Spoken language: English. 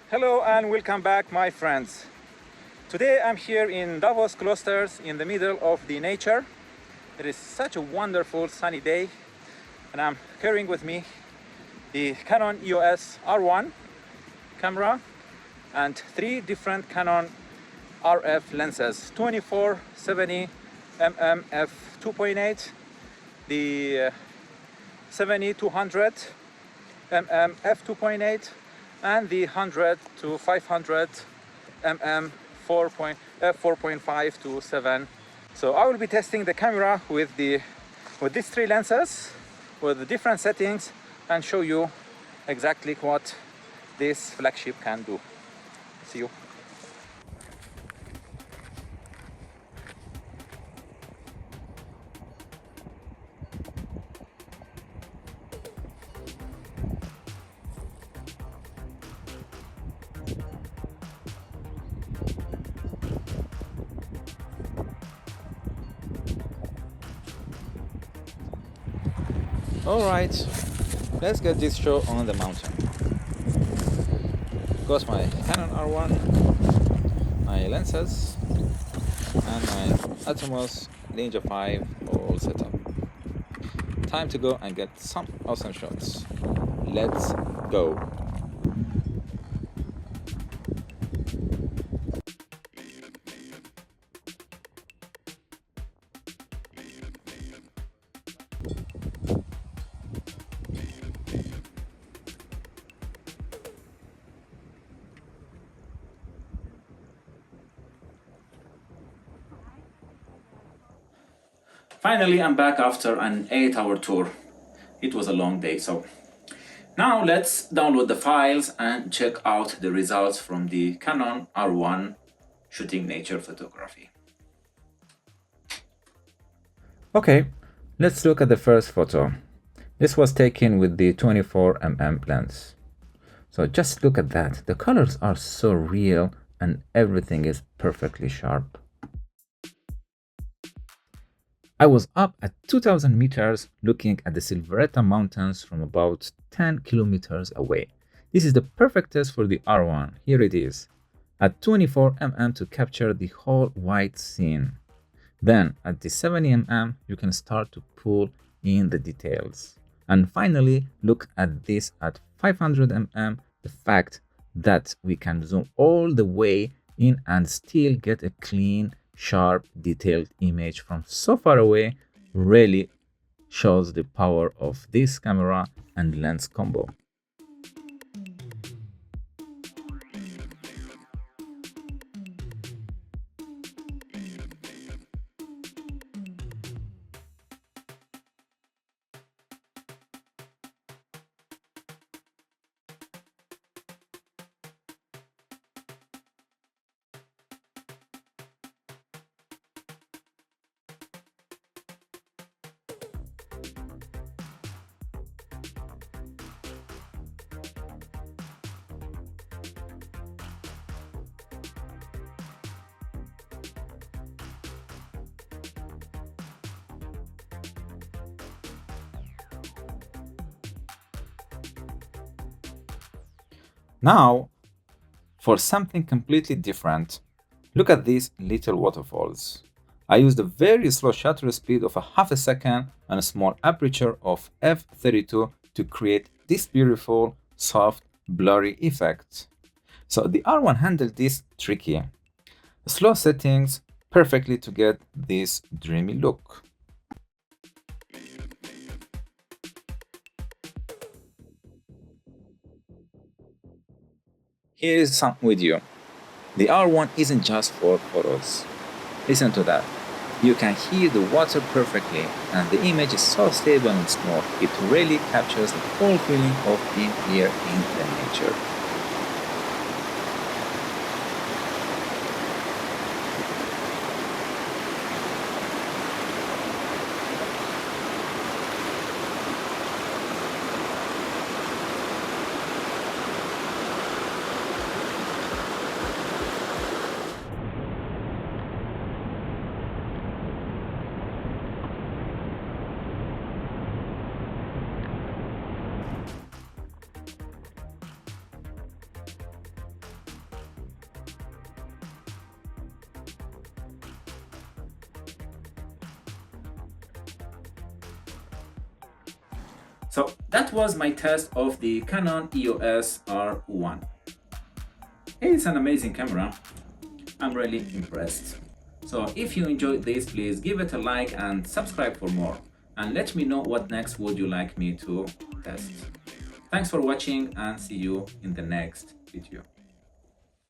Hello and welcome back, my friends. Today I'm here in Davos Klosters in the middle of the nature. It is such a wonderful sunny day and I'm carrying with me the Canon EOS R1 camera and three different Canon RF lenses: 24-70 mm f2.8, the 70-200 mm f2.8, and the 100 to 500 mm 4.5 to 7. So I will be testing the camera with these three lenses with the different settings and show you exactly what this flagship can do. See you. Alright, let's get this show on the mountain. Got my Canon R1, my lenses, and my Atomos Ninja 5 all set up. Time to go and get some awesome shots. Let's go! Finally, I'm back after an 8-hour tour. It was a long day, so now let's download the files and check out the results from the Canon R1 shooting nature photography. Okay, let's look at the first photo. This was taken with the 24mm lens. So just look at that. The colors are so real and everything is perfectly sharp. I was up at 2000 meters looking at the Silveretta Mountains from about 10 kilometers away. This is the perfect test for the R1. Here it is. At 24mm to capture the whole white scene. Then at the 70mm you can start to pull in the details. And finally look at this at 500mm, the fact that we can zoom all the way in and still get a clean, sharp, detailed image from so far away really shows the power of this camera and lens combo. Now, for something completely different, look at these little waterfalls. I used a very slow shutter speed of half a second and a small aperture of f32 to create this beautiful, soft, blurry effect. So the R1 handled this tricky. Slow settings perfectly to get this dreamy look. Here is some with you. The R1 isn't just for photos. Listen to that. You can hear the water perfectly and the image is so stable and smooth. It really captures the whole feeling of being here in the nature. So that was my test of the Canon EOS R1. It's an amazing camera. I'm really impressed. So if you enjoyed this, please give it a like and subscribe for more. And let me know what next would you like me to test. Thanks for watching and see you in the next video.